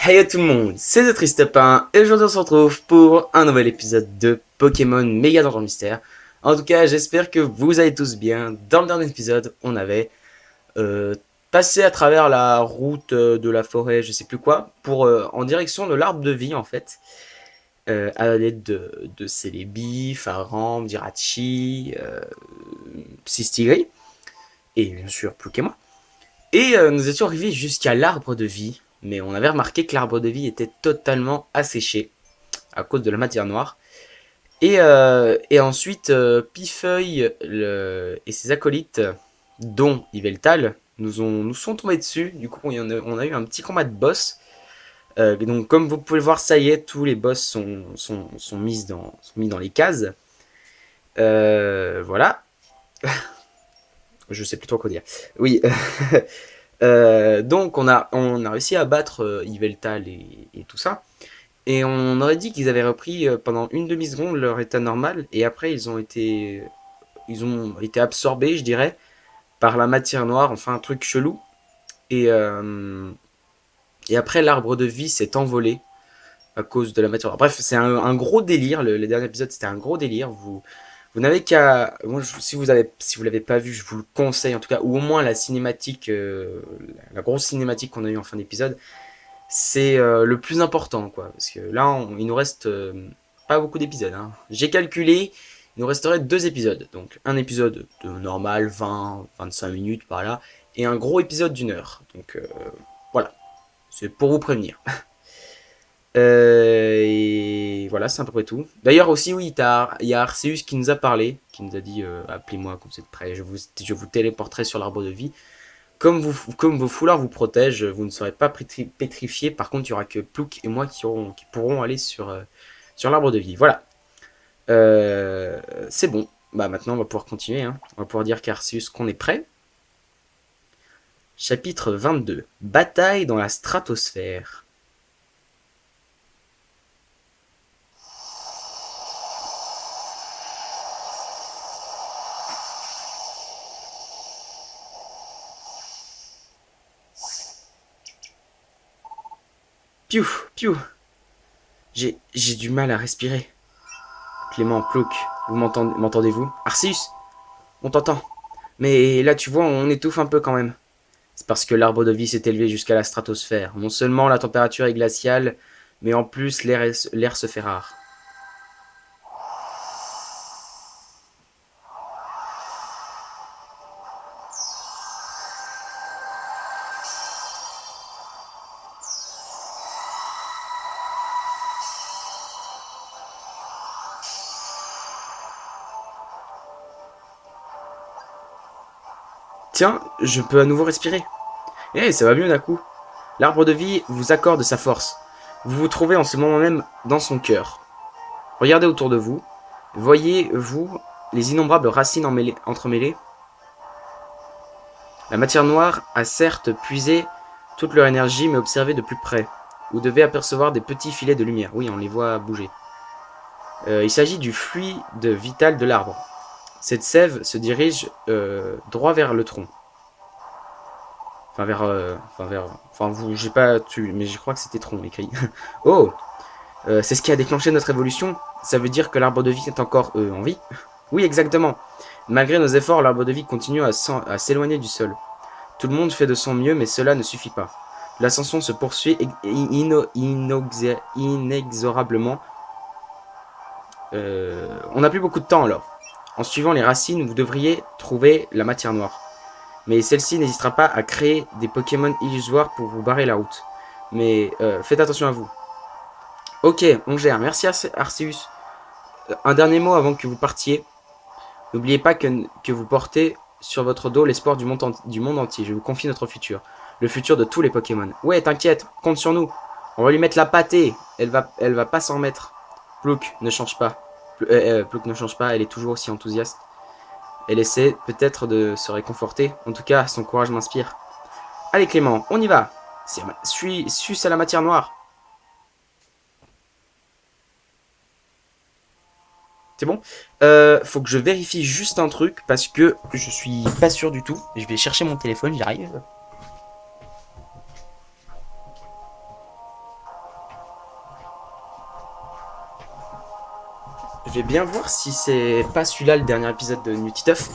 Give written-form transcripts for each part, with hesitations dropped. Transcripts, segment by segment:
Hey à tout le monde, c'est The Tristepin et aujourd'hui on se retrouve pour un nouvel épisode de Pokémon Méga Donjon Mystère. En tout cas, j'espère que vous allez tous bien. Dans le dernier épisode, on avait euh, passé à travers la route de la forêt, je sais plus quoi, pour en direction de l'arbre de vie en fait, à l'aide de Celebi, Faram, Jirachi, Sistigri et bien sûr Plouk et moi. Et nous étions arrivés jusqu'à l'arbre de vie, mais on avait remarqué que l'arbre de vie était totalement asséché à cause de la matière noire. Et ensuite, Pifeuille et ses acolytes, dont Yveltal, nous sont tombés dessus. Du coup, on a eu un petit combat de boss. Donc, comme vous pouvez le voir, ça y est, tous les boss sont mis dans les cases. Voilà. Je sais plus trop quoi dire. Oui. Donc on a réussi à battre Yveltal et tout ça. Et on aurait dit qu'ils avaient repris pendant une demi-seconde leur état normal. Et après ils ont été absorbés, je dirais, par la matière noire. Enfin un truc chelou. Et, euh, et après l'arbre de vie s'est envolé à cause de la matière noire. Bref, c'est un gros délire. Le dernier épisode c'était un gros délire. Vous n'avez qu'à. Moi, si vous l'avez pas vu, je vous le conseille en tout cas, ou au moins la cinématique, la grosse cinématique qu'on a eu en fin d'épisode, c'est le plus important, quoi. Parce que là, il nous reste pas beaucoup d'épisodes, hein. J'ai calculé, il nous resterait deux épisodes. Donc, un épisode de normal, 20-25 minutes par là, et un gros épisode d'une heure. Donc, voilà, c'est pour vous prévenir. Et voilà, c'est à peu près tout. D'ailleurs aussi, oui, il y a Arceus qui nous a parlé, qui nous a dit appelez-moi quand vous êtes prêts, je vous téléporterai sur l'arbre de vie. Comme vos foulards vous protègent, vous ne serez pas pétrifiés. Par contre, il n'y aura que Plouk et moi qui pourront aller sur l'arbre de vie. Voilà. C'est bon. Bah maintenant, on va pouvoir continuer, hein. On va pouvoir dire qu'Arceus qu'on est prêt. Chapitre 22. Bataille dans la stratosphère. Piou, piou. J'ai du mal à respirer. Clément, Plouk, vous m'entendez-vous? Arceus, on t'entend. Mais là, tu vois, on étouffe un peu quand même. C'est parce que l'arbre de vie s'est élevé jusqu'à la stratosphère. Non seulement la température est glaciale, mais en plus l'air se fait rare. Tiens, je peux à nouveau respirer. Eh, ça va mieux d'un coup. L'arbre de vie vous accorde sa force. Vous vous trouvez en ce moment même dans son cœur. Regardez autour de vous. Voyez-vous les innombrables racines entremêlées? La matière noire a certes puisé toute leur énergie, mais observez de plus près. Vous devez apercevoir des petits filets de lumière. Oui, on les voit bouger. Il s'agit du fluide vital de l'arbre. Cette sève se dirige droit vers le tronc. J'ai pas tu, mais je crois que c'était tronc écrit. Oh, c'est ce qui a déclenché notre évolution. Ça veut dire que l'arbre de vie est encore en vie. Oui, exactement. Malgré nos efforts, l'arbre de vie continue à s'éloigner du sol. Tout le monde fait de son mieux, mais cela ne suffit pas. L'ascension se poursuit inexorablement. On n'a plus beaucoup de temps alors. En suivant les racines, vous devriez trouver la matière noire. Mais celle-ci n'hésitera pas à créer des Pokémon illusoires pour vous barrer la route. Mais faites attention à vous. Ok, on gère. Merci Arceus. Un dernier mot avant que vous partiez. N'oubliez pas que vous portez sur votre dos l'espoir du monde entier. Je vous confie notre futur. Le futur de tous les Pokémon. Ouais, t'inquiète, compte sur nous. On va lui mettre la pâtée. Elle va pas s'en remettre. Plouk ne change pas. Plouk ne change pas, elle est toujours aussi enthousiaste. Elle essaie peut-être de se réconforter. En tout cas, son courage m'inspire. Allez Clément, on y va. Suce à la matière noire. C'est bon. Faut que je vérifie juste un truc parce que je suis pas sûr du tout. Je vais chercher mon téléphone, j'arrive. Je vais bien voir si c'est pas celui-là le dernier épisode de Nutituff.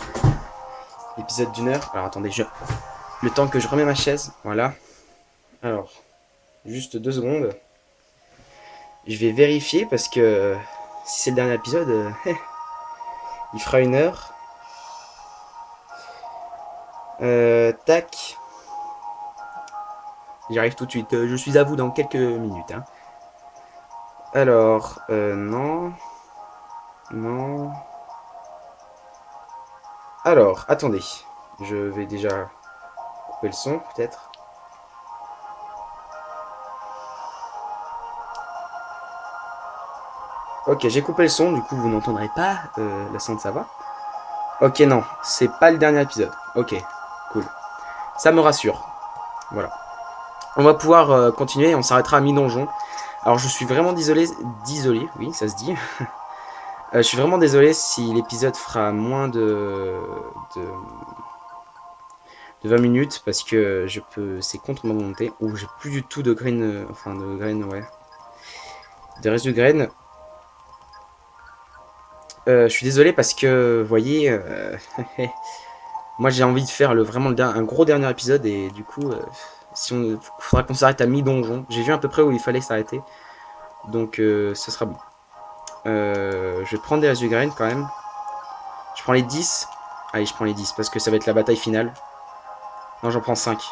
L'épisode d'une heure. Alors attendez, le temps que je remets ma chaise. Voilà. Alors, juste 2 secondes. Je vais vérifier parce que si c'est le dernier épisode, il fera 1 heure. Tac. J'arrive tout de suite. Je suis à vous dans quelques minutes. Hein. Alors, non. Non. Alors, attendez. Je vais déjà couper le son, peut-être. Ok, j'ai coupé le son, du coup vous n'entendrez pas la son de sa voix. Ok, non, c'est pas le dernier épisode. Ok, cool. Ça me rassure. Voilà. On va pouvoir continuer, on s'arrêtera à mi-donjon. Alors je suis vraiment désolé, oui, ça se dit. Je suis vraiment désolé si l'épisode fera moins de, de 20 minutes, parce que c'est contre ma volonté. Ou j'ai plus du tout de graines, enfin de graines, ouais. De reste de graines. Je suis désolé parce que, vous voyez, moi j'ai envie de faire vraiment un gros dernier épisode et du coup, si on, faudra qu'on s'arrête à mi-donjon. J'ai vu à peu près où il fallait s'arrêter, donc ce sera bon. Je vais prendre des résugraines quand même. Je prends les 10. Allez, je prends les 10 parce que ça va être la bataille finale. Non, j'en prends 5.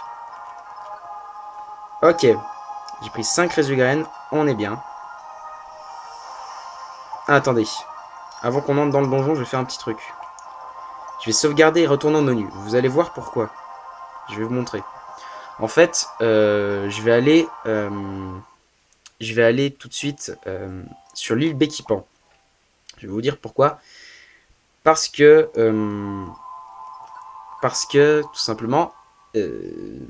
Ok, j'ai pris 5 résugraines, on est bien. Ah, attendez, avant qu'on entre dans le donjon, je vais faire un petit truc. Je vais sauvegarder et retourner au menu. Vous allez voir pourquoi. Je vais vous montrer. En fait, je vais aller tout de suite sur l'île Béquipan. Je vais vous dire pourquoi. Parce que, tout simplement, il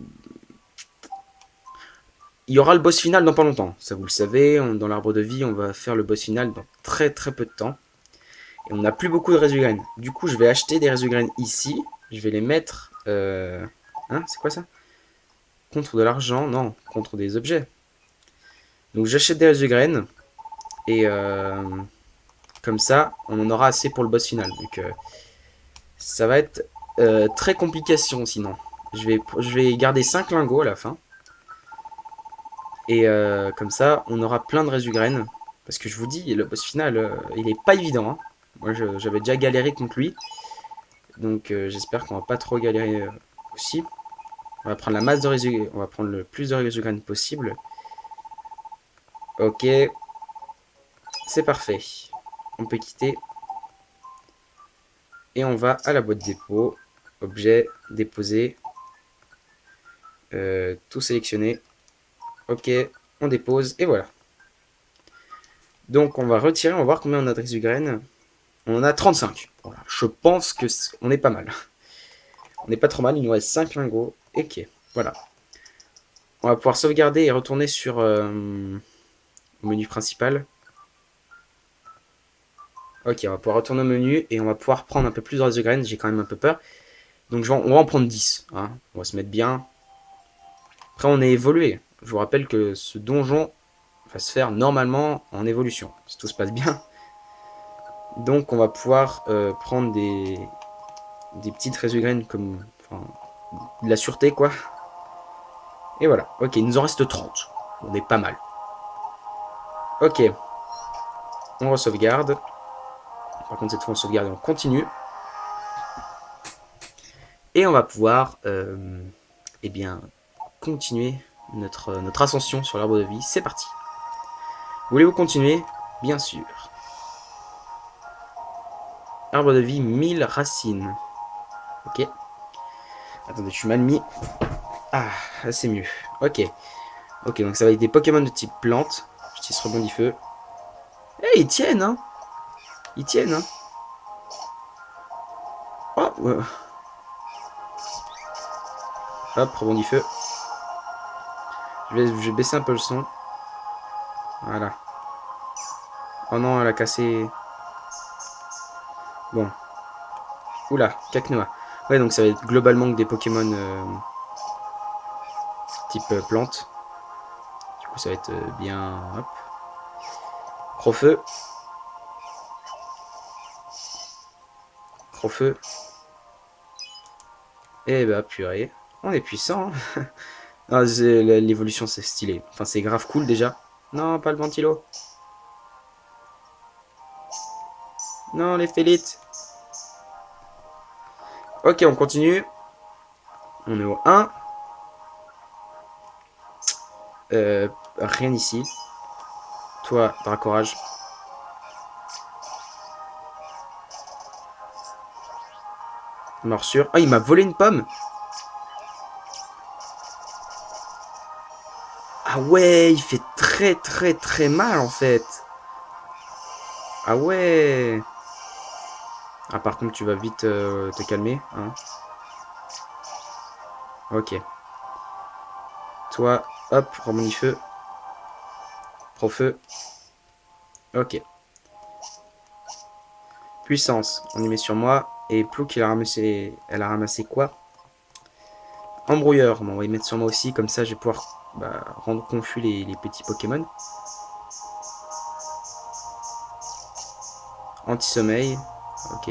y aura le boss final dans pas longtemps. Ça, vous le savez, dans l'arbre de vie, on va faire le boss final dans très très peu de temps. Et on n'a plus beaucoup de résugraines. Du coup, je vais acheter des résugraines ici. Je vais les mettre... Hein, c'est quoi ça? Contre de l'argent? Non, contre des objets. Donc j'achète des résugraines. Et comme ça, on en aura assez pour le boss final. Donc ça va être très complication sinon. Je vais garder 5 lingots à la fin. Et comme ça, on aura plein de résugraines. Parce que je vous dis, le boss final, il est pas évident. Hein. Moi, j'avais déjà galéré contre lui. Donc j'espère qu'on va pas trop galérer aussi. On va prendre la masse de résugraines. On va prendre le plus de résugraines possible. Ok. C'est parfait. On peut quitter. Et on va à la boîte dépôt. Objet, déposer. Tout sélectionner. Ok, on dépose et voilà. Donc on va retirer, on va voir combien on a de résugraines. On en a 35. Voilà. Je pense que on est pas mal. On n'est pas trop mal, il nous reste 5 lingots. Ok, voilà. On va pouvoir sauvegarder et retourner sur le menu principal. Ok, on va pouvoir retourner au menu et on va pouvoir prendre un peu plus de résugraines. J'ai quand même un peu peur. Donc on va en prendre 10. Hein. On va se mettre bien. Après on est évolué. Je vous rappelle que ce donjon va se faire normalement en évolution. Si tout se passe bien. Donc on va pouvoir prendre des petites résugraines comme enfin, de la sûreté quoi. Et voilà. Ok, il nous en reste 30. On est pas mal. Ok. On re-sauvegarde. Par contre cette fois on sauvegarde et on continue. Et on va pouvoir eh bien continuer notre ascension sur l'arbre de vie. C'est parti. Voulez-vous continuer? Bien sûr. Arbre de vie, 1000 racines. Ok. Attendez, je suis mal mis. Ah, c'est mieux. Ok. Ok, donc ça va être des Pokémon de type plante. Justice rebondit feu. Eh, hey, ils tiennent, hein. Ils tiennent, hein. Oh, hop, rebondit feu. Je vais baisser un peu le son. Voilà. Oh non, elle a cassé. Bon. Oula, Cacnoa. Ouais, donc ça va être globalement que des Pokémon type plante. Du coup, ça va être bien. Hop. Crofeu. Gros-feu. Et bah purée. On est puissant. Hein. Ah, l'évolution c'est stylé. Enfin c'est grave cool déjà. Non, pas le ventilo. Non, les félites. Ok, on continue. On est au 1. Rien ici. Toi, Dracorage. Morsure. Ah, il m'a volé une pomme. Ah ouais, il fait très très très mal en fait. Ah ouais. Ah par contre tu vas vite te calmer. Hein. Ok. Toi, hop, rebondis feu. Pro-feu. Ok. Puissance, on y met sur moi. Et Plouk, elle a ramassé quoi? Embrouilleur, bon, on va y mettre sur moi aussi. Comme ça, je vais pouvoir rendre confus les petits Pokémon. Anti-sommeil. Ok.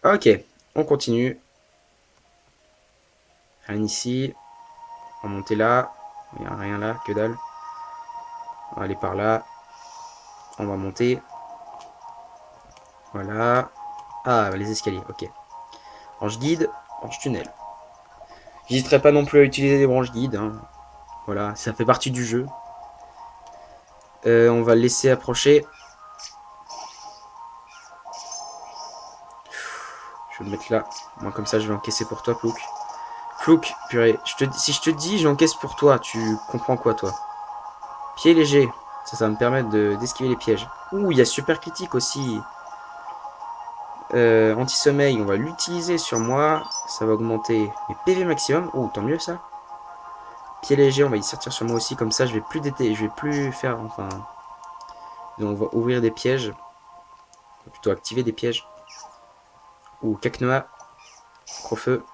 Ok, on continue. Rien ici. On va monter là. Il n'y a rien là, que dalle. On va aller par là. On va monter. Voilà. Ah, les escaliers, ok. Branche guide, branche tunnel. J'hésiterai pas non plus à utiliser des branches guides. Hein. Voilà, ça fait partie du jeu. On va le laisser approcher. Je vais le mettre là. Moi, comme ça, je vais encaisser pour toi, Plouk. Plouk, purée. Si je te dis j'encaisse pour toi, tu comprends quoi, toi? Pied léger. Ça va me permettre d'esquiver les pièges. Ouh, il y a super critique aussi. Anti-sommeil, on va l'utiliser sur moi. Ça va augmenter mes PV maximum. Oh, tant mieux ça. Pied léger, on va y sortir sur moi aussi. Comme ça, je vais plus faire. Enfin. On va ouvrir des pièges. On va plutôt activer des pièges. Ou Cacnoa. Gros-feu.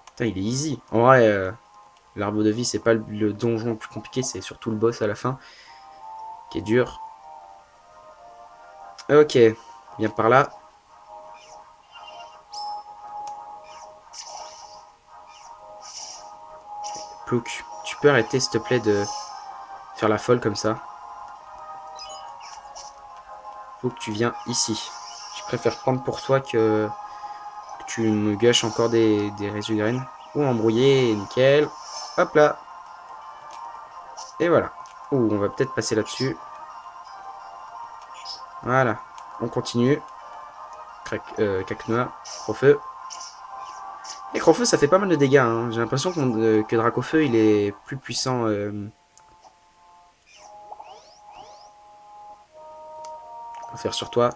Putain, il est easy. En vrai, l'arbre de vie, c'est pas le donjon le plus compliqué. C'est surtout le boss à la fin. Qui est dur. Ok. Viens par là. Plouk, tu peux arrêter s'il te plaît de faire la folle comme ça. Plouk, tu viens ici. Je préfère prendre pour toi que tu me gâches encore des résidus graines. Ou embrouillé, nickel. Hop là. Et voilà. Ouh, on va peut-être passer là-dessus. Voilà. On continue. Cacnoa. Crofeu. Et Crofeu, ça fait pas mal de dégâts. Hein. J'ai l'impression que Dracofeu, il est plus puissant. On va faire sur toi.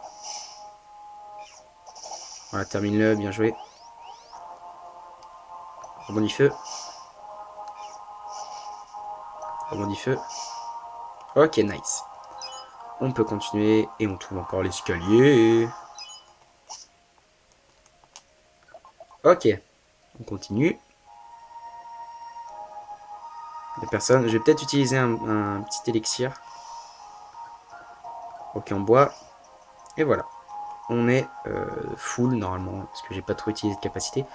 Voilà, termine-le. Bien joué. Rebondis feu. Rebondis feu. Ok, nice. On peut continuer et on trouve encore l'escalier. Ok, on continue. Les personnes. Je vais peut-être utiliser un petit élixir. Ok, en bois. Et voilà. On est full normalement, parce que j'ai pas trop utilisé de capacité.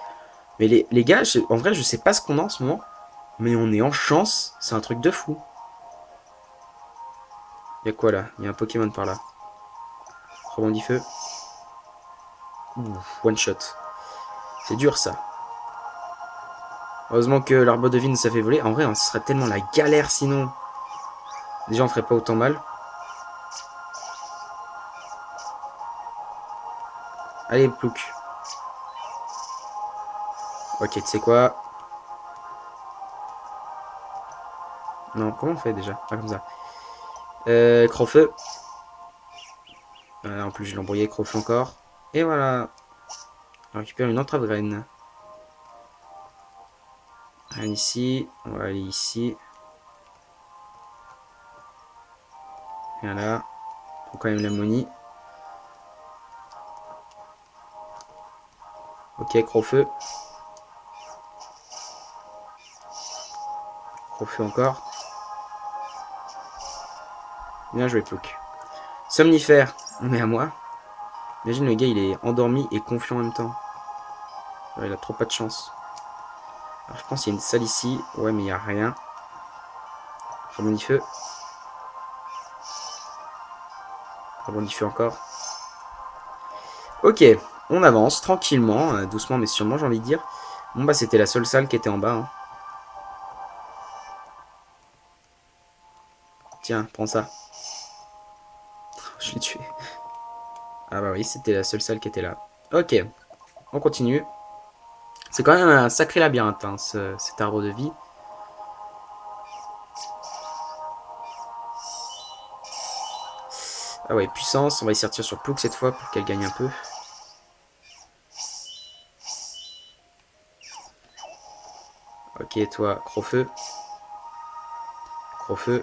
Mais les gars, en vrai, je sais pas ce qu'on a en ce moment. Mais on est en chance. C'est un truc de fou. Il y a quoi là? Il y a un Pokémon par là. Rebondis feu. One shot. C'est dur ça. Heureusement que l'arbre de vie nous a fait voler. En vrai, ce serait tellement la galère sinon. Déjà, on ferait pas autant mal. Allez, Plouk. Ok, tu sais quoi? Non, comment on fait déjà? Ah, comme ça. Crofeu. En plus, je l'ai embrouillé. Crofeu encore. Et voilà. On récupère une entrave graine. Rien ici. On va aller ici. Rien là. Faut quand même l'ammonie. Ok, Crofeu. Crofeu encore. Bien joué, Plouk. Somnifère, on est à moi. Imagine le gars, il est endormi et confiant en même temps. Ouais, il a trop pas de chance. Alors je pense qu'il y a une salle ici. Ouais, mais il n'y a rien. Rebondis-feu. Rebondis-feu encore. Ok, on avance tranquillement, doucement mais sûrement, j'ai envie de dire. Bon bah c'était la seule salle qui était en bas. Hein. Tiens, prends ça. Je l'ai tué. Ah bah oui, c'était la seule salle qui était là. Ok, on continue. C'est quand même un sacré labyrinthe, hein, cet arbre de vie. Ah ouais, puissance, on va essayer de tirer sur Plouk cette fois pour qu'elle gagne un peu. Ok, toi, Crofeu. Crofeu.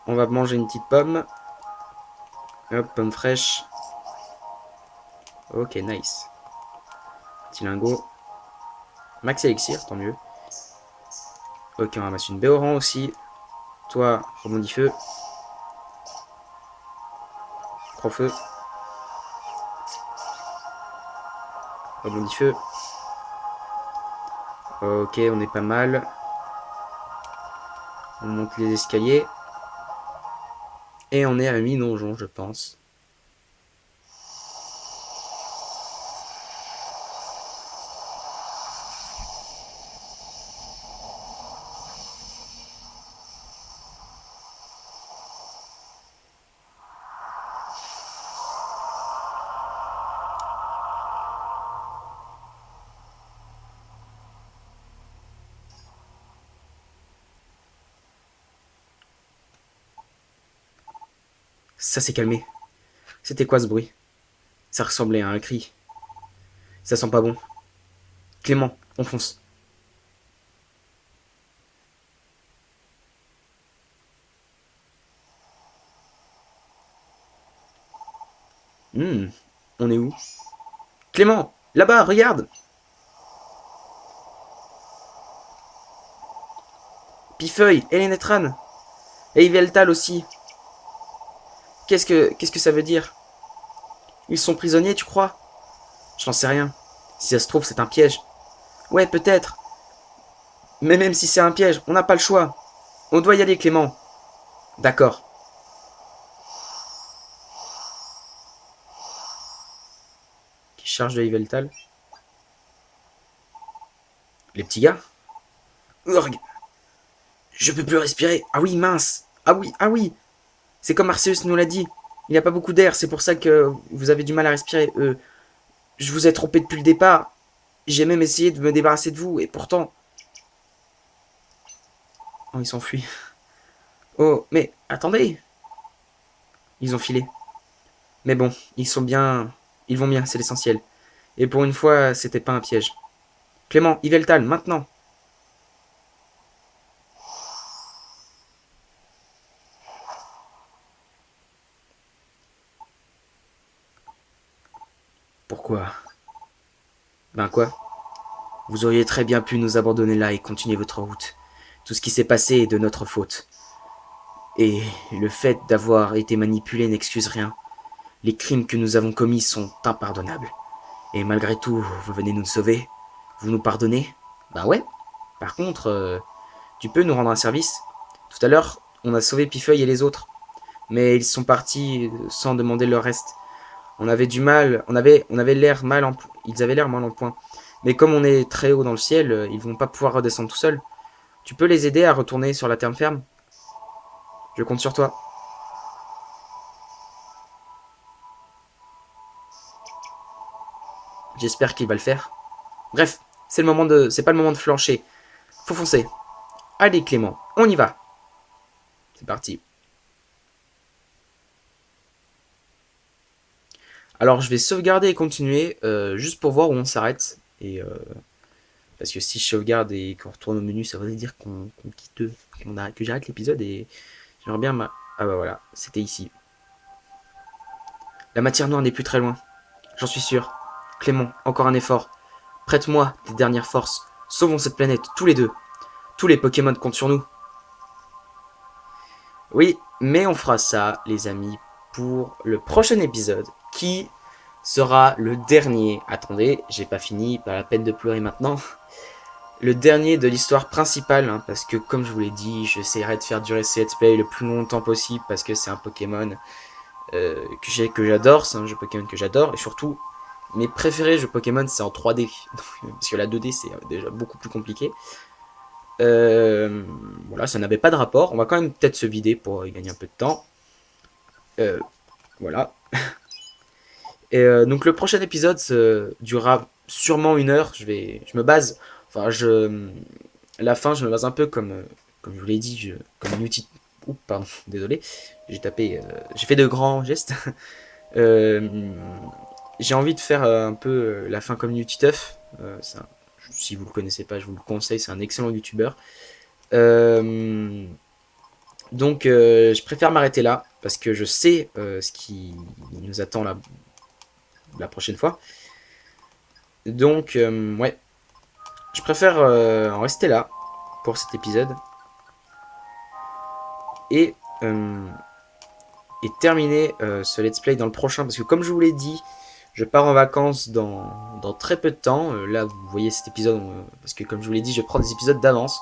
On va manger une petite pomme. Hop, pomme fraîche. Ok, nice. Petit lingot. Max élixir, tant mieux. Ok, on ramasse une béoran aussi. Toi, rebondis feu. Crofeu. Rebondis feu. Ok, on est pas mal. On monte les escaliers. Et on est à mi-donjon, je pense. Ça s'est calmé. C'était quoi ce bruit? Ça ressemblait à un cri. Ça sent pas bon. Clément, on fonce. On est où? Clément, là-bas, regarde. Pifeuille, Hélène Etran. Et Yveltal aussi. Qu'est-ce que ça veut dire? Ils sont prisonniers, tu crois? J'en sais rien. Si ça se trouve, c'est un piège. Ouais, peut-être. Mais même si c'est un piège, on n'a pas le choix. On doit y aller, Clément. D'accord. Qui charge de Yveltal? Les petits gars? Urgh. Je peux plus respirer. Ah oui, mince. Ah oui, ah oui. C'est comme Arceus nous l'a dit. Il n'y a pas beaucoup d'air, c'est pour ça que vous avez du mal à respirer. Je vous ai trompé depuis le départ. J'ai même essayé de me débarrasser de vous, et pourtant... Oh, ils s'enfuient. Oh, mais attendez. Ils ont filé. Mais bon, ils sont bien... Ils vont bien, c'est l'essentiel. Et pour une fois, c'était pas un piège. Clément, Yveltal, maintenant. Pourquoi? Ben quoi? Vous auriez très bien pu nous abandonner là et continuer votre route. Tout ce qui s'est passé est de notre faute. Et le fait d'avoir été manipulé n'excuse rien. Les crimes que nous avons commis sont impardonnables. Et malgré tout, vous venez nous sauver. Vous nous pardonnez? Bah ouais. Par contre, tu peux nous rendre un service? Tout à l'heure, on a sauvé Pifeuille et les autres. Mais ils sont partis sans demander leur reste. On avait du mal, on avait l'air mal en, ils avaient l'air mal en point. Mais comme on est très haut dans le ciel, ils vont pas pouvoir redescendre tout seuls. Tu peux les aider à retourner sur la terre ferme? Je compte sur toi. J'espère qu'il va le faire. Bref, c'est pas le moment de flancher. Faut foncer. Allez Clément, on y va. C'est parti. Alors je vais sauvegarder et continuer juste pour voir où on s'arrête. Et parce que si je sauvegarde et qu'on retourne au menu, ça veut dire qu'on quitte, que j'arrête l'épisode et j'aimerais bien Ah bah voilà, c'était ici. La matière noire n'est plus très loin. J'en suis sûr. Clément, encore un effort. Prête-moi tes dernières forces. Sauvons cette planète, tous les deux. Tous les Pokémon comptent sur nous. Oui, mais on fera ça, les amis, pour le prochain épisode, qui sera le dernier. Attendez, j'ai pas fini, pas la peine de pleurer maintenant. Le dernier de l'histoire principale, hein, parce que comme je vous l'ai dit, j'essaierai de faire durer ce let's play le plus longtemps possible, parce que c'est un Pokémon que j'adore, c'est un jeu Pokémon que j'adore, et surtout, mes préférés jeux Pokémon, c'est en 3D, parce que la 2D, c'est déjà beaucoup plus compliqué. Voilà, ça n'avait pas de rapport, on va quand même peut-être se vider pour gagner un peu de temps. Voilà. Et donc le prochain épisode durera sûrement 1 heure, je me base, enfin la fin, je me base un peu comme je vous l'ai dit, comme une outil. Oups, pardon, désolé, j'ai fait de grands gestes. Euh, j'ai envie de faire un peu la fin comme Utiteuf. Si vous le connaissez pas, je vous le conseille, c'est un excellent youtubeur. Euh, donc je préfère m'arrêter là parce que je sais ce qui nous attend la prochaine fois. Donc ouais, je préfère en rester là pour cet épisode et euh, et terminer ce let's play dans le prochain, parce que comme je vous l'ai dit, je pars en vacances dans très peu de temps. Là, vous voyez cet épisode, parce que comme je vous l'ai dit, je prends des épisodes d'avance.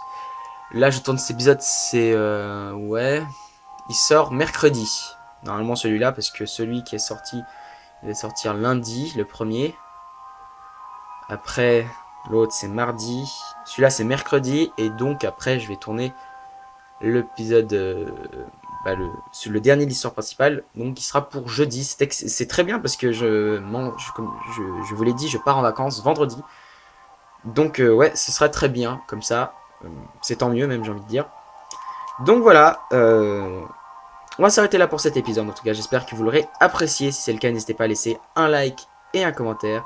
Là, je tourne cet épisode, c'est... ouais, il sort mercredi. Normalement celui-là, parce que celui qui est sorti, il va sortir lundi, le premier. Après, l'autre, c'est mardi. Celui-là, c'est mercredi, et donc après, je vais tourner l'épisode... le dernier de l'histoire principale, donc qui sera pour jeudi. C'est très bien parce que comme je vous l'ai dit, je pars en vacances vendredi. Donc ouais, ce sera très bien comme ça. C'est tant mieux même, j'ai envie de dire. Donc voilà, on va s'arrêter là pour cet épisode. En tout cas, j'espère que vous l'aurez apprécié. Si c'est le cas, n'hésitez pas à laisser un like et un commentaire.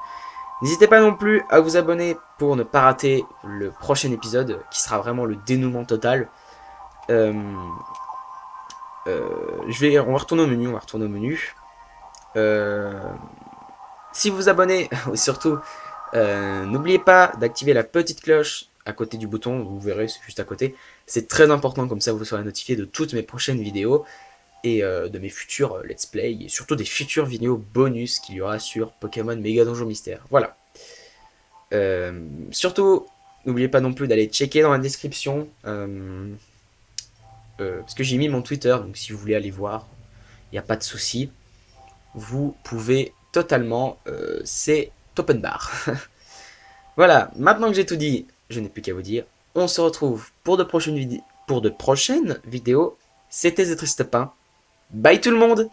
N'hésitez pas non plus à vous abonner pour ne pas rater le prochain épisode qui sera vraiment le dénouement total. Euh, on va retourner au menu. Euh, si vous vous abonnez, surtout, n'oubliez pas d'activer la petite cloche à côté du bouton, vous verrez, c'est juste à côté. C'est très important, comme ça vous serez notifié de toutes mes prochaines vidéos et de mes futurs let's play et surtout des futures vidéos bonus qu'il y aura sur Pokémon Méga Donjon Mystère. Voilà. Surtout, n'oubliez pas non plus d'aller checker dans la description parce que j'ai mis mon Twitter, donc si vous voulez aller voir, il n'y a pas de souci. Vous pouvez totalement, c'est open bar. Voilà, maintenant que j'ai tout dit, je n'ai plus qu'à vous dire, on se retrouve pour de prochaines vidéos. C'était The Triste Pain. Bye tout le monde!